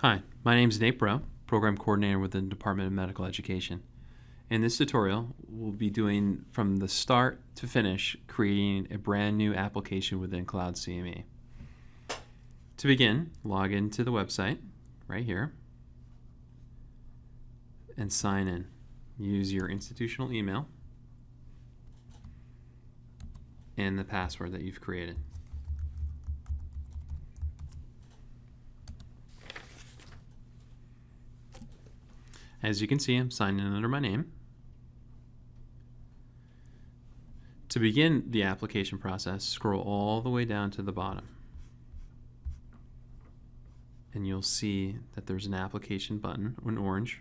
Hi, my name is Nate Bro, Program Coordinator with the Department of Medical Education. In this tutorial, we'll be doing from the start to finish creating a brand new application within CloudCME. To begin, log into the website right here and sign in. Use your institutional email and the password that you've created. As you can see, I'm signed in under my name. To begin the application process, scroll all the way down to the bottom. And you'll see that there's an application button in orange,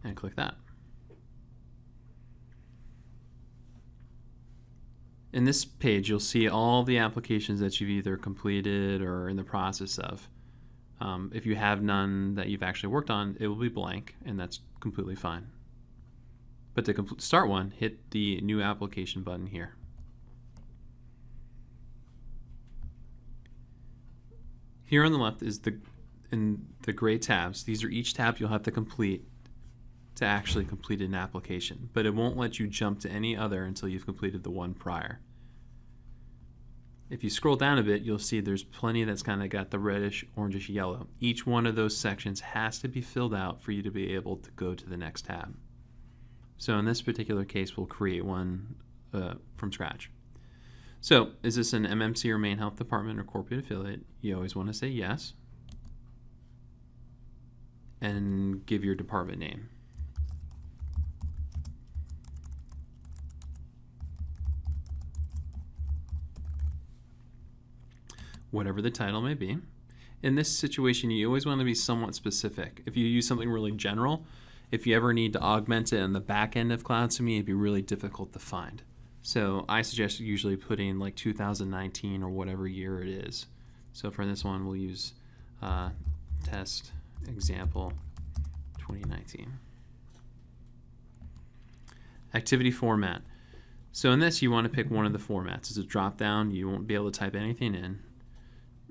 and click that. In this page, you'll see all the applications that you've either completed or are in the process of. If you have none that you've actually worked on, it will be blank, and that's completely fine. But to start one, hit the New Application button here. Here on the left is in the gray tabs. These are each tab you'll have to complete to actually complete an application, but it won't let you jump to any other until you've completed the one prior. If you scroll down a bit, you'll see there's plenty that's kind of got the reddish, orangish yellow. Each one of those sections has to be filled out for you to be able to go to the next tab. So in this particular case, we'll create one from scratch. So is this an MMC or Maine Health Department or corporate affiliate? You always want to say yes and give your department name. Whatever the title may be. In this situation, you always want to be somewhat specific. If you use something really general, if you ever need to augment it in the back end of CloudCME, it'd be really difficult to find. So I suggest usually putting like 2019 or whatever year it is. So for this one, we'll use test example 2019. Activity format. So in this, you want to pick one of the formats. It's a drop down. You won't be able to type anything in.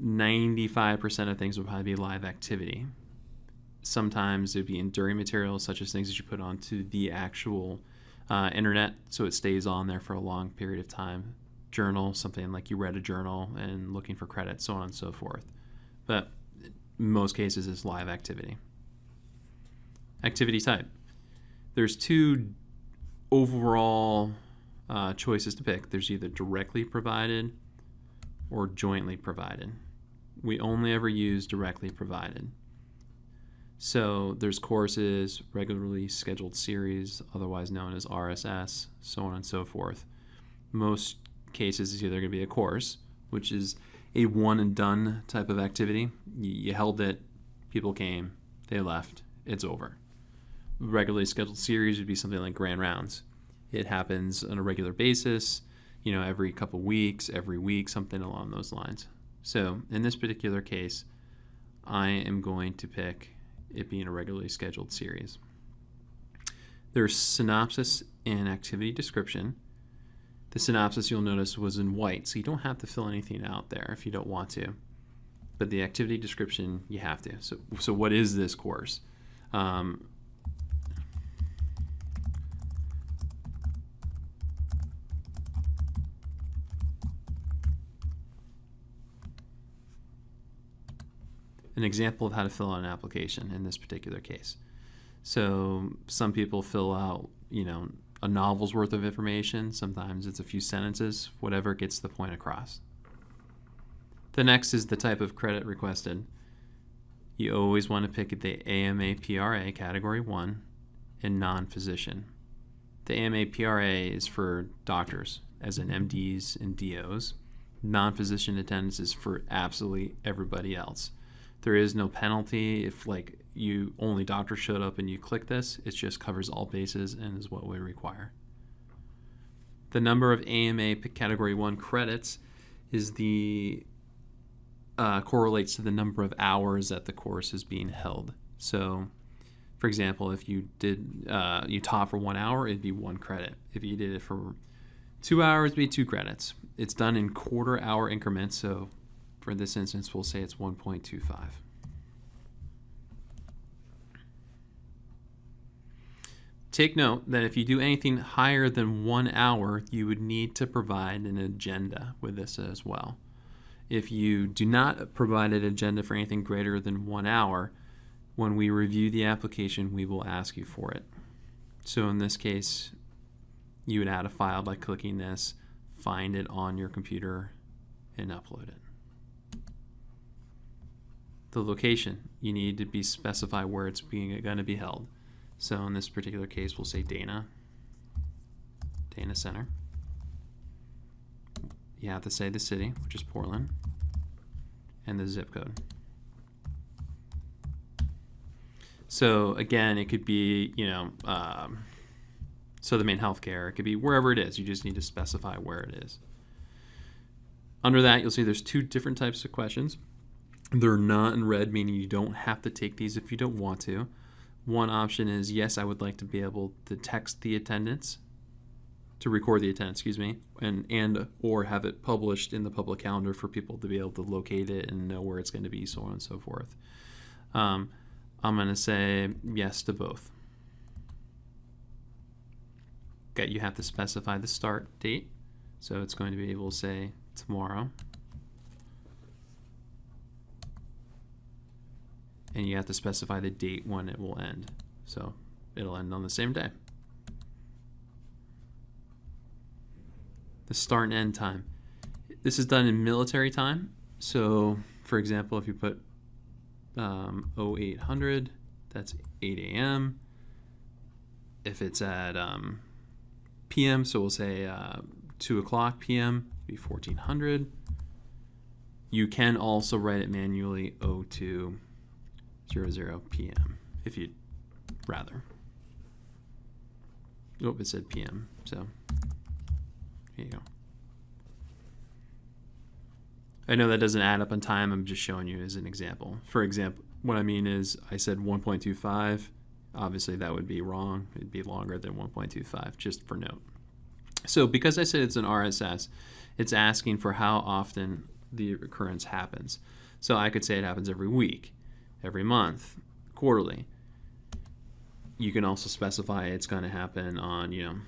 95% of things will probably be live activity. Sometimes it would be enduring materials, such as things that you put onto the actual internet, so it stays on there for a long period of time. Journal, something like you read a journal and looking for credit, so on and so forth. But in most cases, it's live activity. Activity type. There's two overall choices to pick. There's either directly provided or jointly provided. We only ever use directly provided. So there's courses, regularly scheduled series, otherwise known as RSS, so on and so forth. Most cases it's either going to be a course, which is a one and done type of activity. You held it, people came, they left, it's over. Regularly scheduled series would be something like Grand Rounds. It happens on a regular basis, every couple weeks, every week, something along those lines. So in this particular case, I am going to pick it being a regularly scheduled series. There's synopsis and activity description. The synopsis, you'll notice, was in white, so you don't have to fill anything out there if you don't want to. But the activity description, you have to. So what is this course? An example of how to fill out an application in this particular case. So some people fill out, a novel's worth of information. Sometimes it's a few sentences, whatever gets the point across. The next is the type of credit requested. You always want to pick the AMA-PRA Category 1 and non-physician. The AMA-PRA is for doctors, as in MDs and DOs. Non-physician attendance is for absolutely everybody else. There is no penalty if you only doctor showed up and you click this. It just covers all bases and is what we require. The number of AMA Category 1 credits is correlates to the number of hours that the course is being held. So, for example, if you taught for 1 hour, it'd be 1 credit. If you did it for 2 hours, it'd be 2 credits. It's done in quarter-hour increments, so for this instance, we'll say it's 1.25. Take note that if you do anything higher than 1 hour, you would need to provide an agenda with this as well. If you do not provide an agenda for anything greater than 1 hour, when we review the application, we will ask you for it. So in this case, you would add a file by clicking this, find it on your computer, and upload it. The location, you need to specify where it's going to be held. So in this particular case, we'll say Dana Center. You have to say the city, which is Portland, and the zip code. So again, it could be, Southern Healthcare. It could be wherever it is. You just need to specify where it is. Under that, you'll see there's 2 different types of questions. They're not in red, meaning you don't have to take these if you don't want to. One option is, yes, I would like to be able to text the attendance, to record the attendance, and or have it published in the public calendar for people to be able to locate it and know where it's going to be, so on and so forth. I'm going to say yes to both. Okay, you have to specify the start date, so it's going to be able to say tomorrow. And you have to specify the date when it will end. So it'll end on the same day. The start and end time. This is done in military time. So for example, if you put 0800, that's 8 a.m. If it's at p.m., so we'll say 2 o'clock p.m., be 1400. You can also write it manually 0200 p.m. if you'd rather. Oh, it said p.m., so here you go. I know that doesn't add up on time. I'm just showing you as an example. For example, what I mean is I said 1.25. Obviously, that would be wrong. It'd be longer than 1.25, just for note. So because I said it's an RSS, it's asking for how often the occurrence happens. So I could say it happens every week, every month, quarterly. You can also specify it's going to happen on,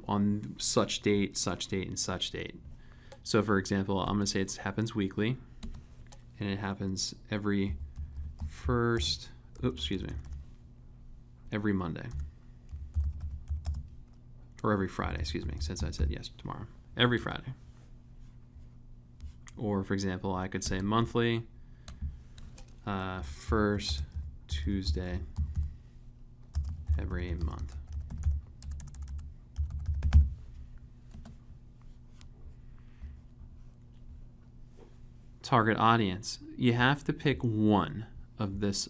on such date, and such date. So for example, I'm going to say it happens weekly, and it happens every Monday. Or every Friday, since I said yes tomorrow. Every Friday. Or for example, I could say monthly, first Tuesday every month. Target audience. You have to pick one of this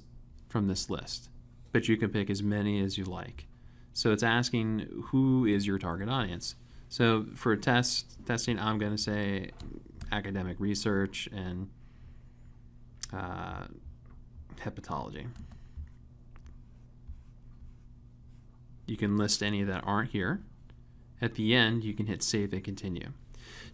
from this list, but you can pick as many as you like. So it's asking who is your target audience. So for testing, I'm going to say academic research and hepatology. You can list any that aren't here. At the end, you can hit save and continue.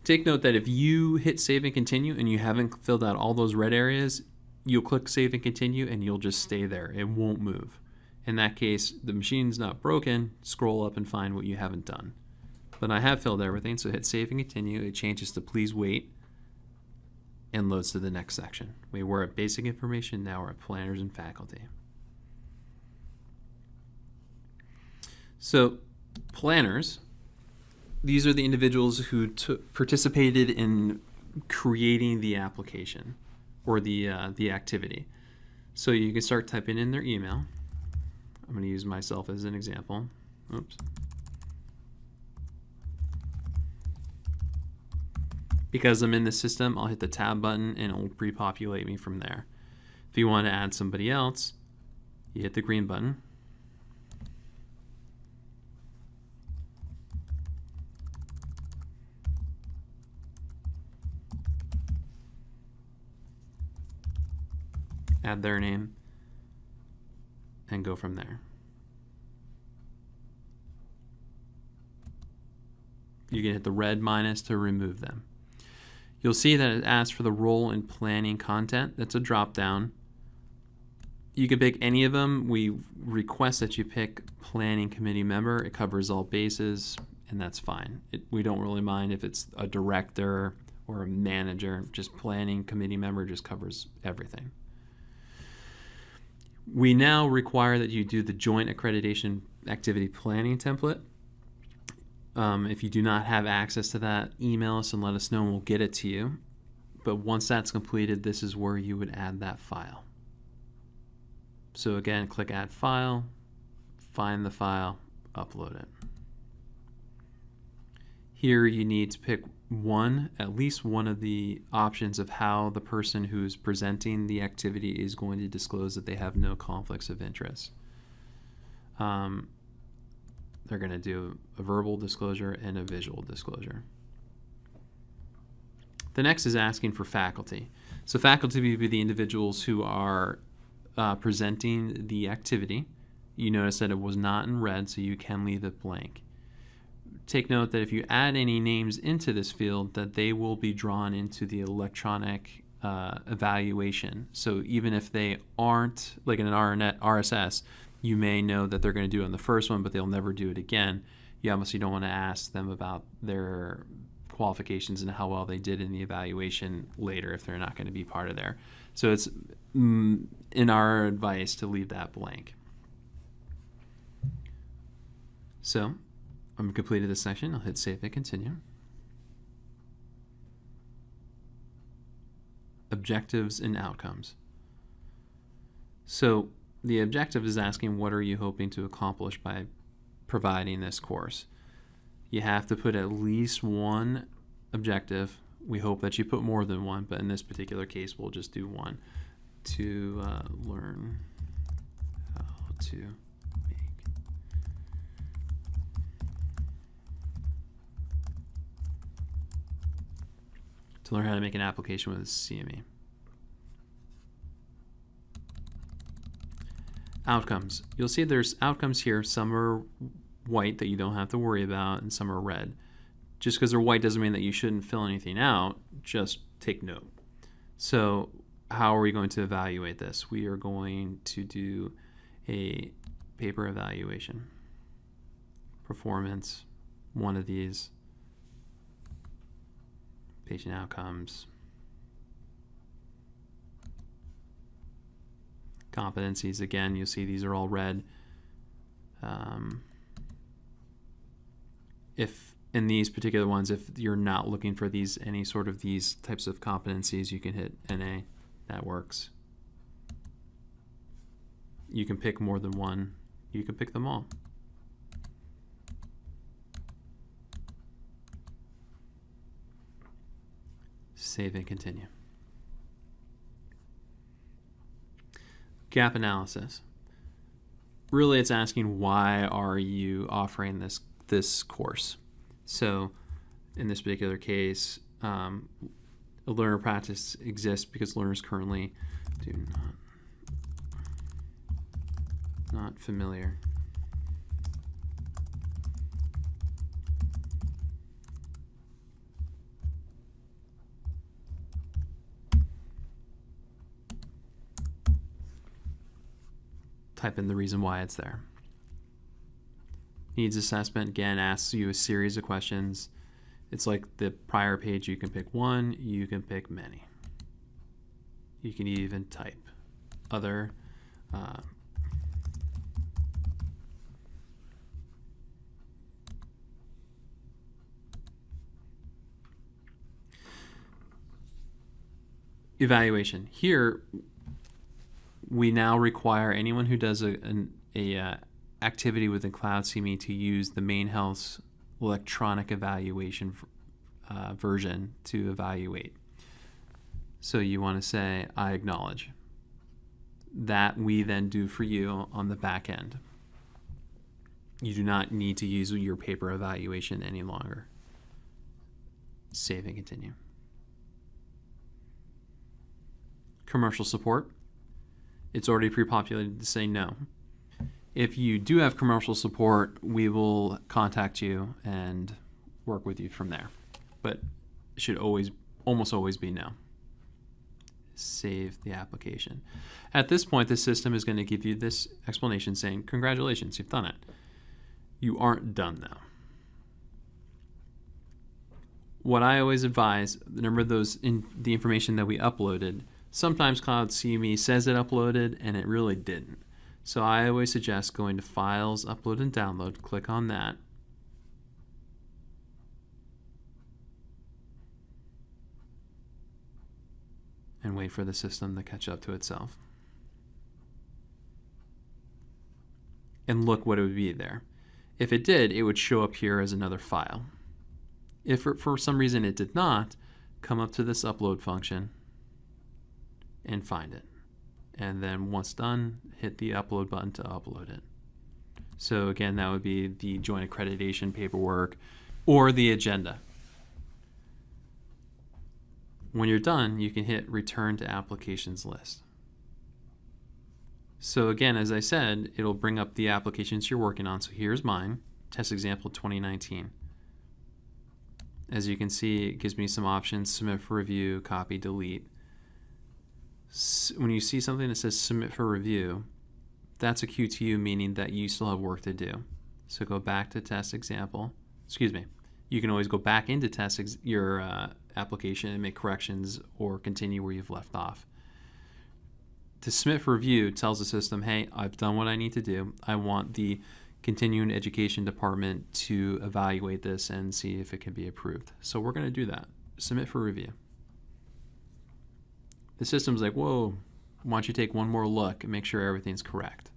Take note that if you hit save and continue and you haven't filled out all those red areas, you'll click save and continue and you'll just stay there. It won't move. In that case, the machine's not broken. Scroll up and find what you haven't done. But I have filled everything, so hit save and continue. It changes to please wait and loads to the next section. We were at basic information, now we're at planners and faculty. So planners, these are the individuals who participated in creating the application or the activity. So you can start typing in their email. I'm going to use myself as an example. Oops. Because I'm in the system, I'll hit the tab button and it will pre-populate me from there. If you want to add somebody else, you hit the green button. Add their name and go from there. You can hit the red minus to remove them. You'll see that it asks for the role in planning content. That's a drop down. You can pick any of them. We request that you pick planning committee member. It covers all bases, and that's fine. We don't really mind if it's a director or a manager. Just planning committee member just covers everything. We now require that you do the joint accreditation activity planning template. If you do not have access to that, email us and let us know and we'll get it to you. But once that's completed, this is where you would add that file. So again, click Add File, find the file, upload it. Here you need to pick at least one of the options of how the person who's presenting the activity is going to disclose that they have no conflicts of interest. They're going to do a verbal disclosure and a visual disclosure. The next is asking for faculty. So faculty would be the individuals who are presenting the activity. You notice that it was not in red, so you can leave it blank. Take note that if you add any names into this field, that they will be drawn into the electronic evaluation. So even if they aren't, like in an RSS, you may know that they're going to do it on the first one, but they'll never do it again. You obviously don't want to ask them about their qualifications and how well they did in the evaluation later if they're not going to be part of there. So it's in our advice to leave that blank. So I'm completed this section. I'll hit save and continue. Objectives and outcomes. So the objective is asking what are you hoping to accomplish by providing this course. You have to put at least one objective. We hope that you put more than one, but in this particular case we'll just do one. To learn how to make an application with CME. Outcomes. You'll see there's outcomes here. Some are white that you don't have to worry about, and some are red. Just because they're white doesn't mean that you shouldn't fill anything out. Just take note. So how are we going to evaluate this? We are going to do a paper evaluation. Performance, one of these. Patient outcomes. Competencies, again, you'll see these are all red. If in these particular ones, if you're not looking for any sort of these types of competencies, you can hit NA. That works. You can pick more than one. You can pick them all. Save and continue. Gap analysis. Really, it's asking why are you offering this course. So in this particular case, a learner practice exists because learners currently do not familiar type in the reason why it's there. Needs assessment, again, asks you a series of questions. It's like the prior page. You can pick one, you can pick many. You can even type other. Evaluation. Here, we now require anyone who does a activity within CloudCME to use the Maine Health's electronic evaluation version to evaluate. So you want to say, I acknowledge. That we then do for you on the back end. You do not need to use your paper evaluation any longer. Save and continue. Commercial support. It's already pre-populated to say no. If you do have commercial support, we will contact you and work with you from there. But it should almost always be no. save the application. At this point, the system is going to give you this explanation saying, congratulations, you've done it. You aren't done though. What I always advise, remember the information that we uploaded, sometimes CloudCME says it uploaded and it really didn't. So I always suggest going to Files, Upload and Download, click on that. And wait for the system to catch up to itself. And look what it would be there. If it did, it would show up here as another file. If for some reason it did not, come up to this upload function and find it. And then once done, hit the upload button to upload it. So again, that would be the joint accreditation paperwork or the agenda. When you're done, you can hit Return to Applications List. So again, as I said, it'll bring up the applications you're working on. So here's mine, Test Example 2019. As you can see, it gives me some options: submit for review, copy, delete. When you see something that says submit for review, that's a cue to you, meaning that you still have work to do. So go back to test example. Excuse me. You can always go back into your application and make corrections or continue where you've left off. To submit for review tells the system, hey, I've done what I need to do. I want the continuing education department to evaluate this and see if it can be approved. So we're going to do that. Submit for review. The system's like, whoa, why don't you take one more look and make sure everything's correct.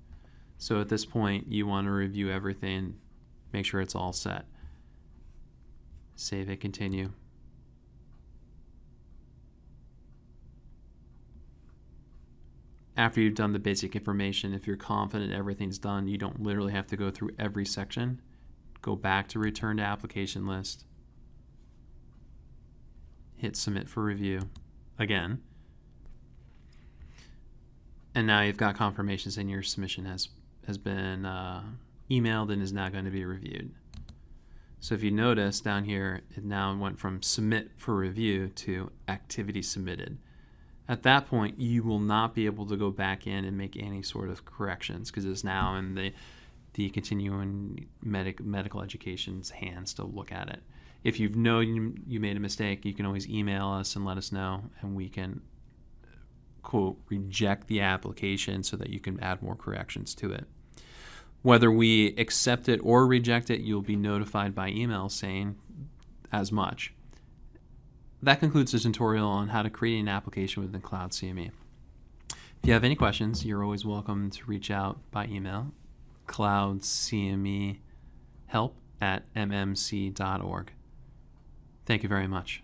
So at this point, you want to review everything, make sure it's all set. Save it, continue. After you've done the basic information, if you're confident everything's done, you don't literally have to go through every section. Go back to Return to Application List. Hit Submit for Review again. And now you've got confirmation saying your submission has been emailed and is now going to be reviewed. So if you notice down here, it now went from Submit for Review to Activity Submitted. At that point, you will not be able to go back in and make any sort of corrections because it's now in the continuing medical education's hands to look at it. If you know you made a mistake, you can always email us and let us know, and we can, quote, reject the application so that you can add more corrections to it. Whether we accept it or reject it, you'll be notified by email saying as much. That concludes the tutorial on how to create an application within CloudCME. If you have any questions, you're always welcome to reach out by email, cloudcmehelp@mmc.org. Thank you very much.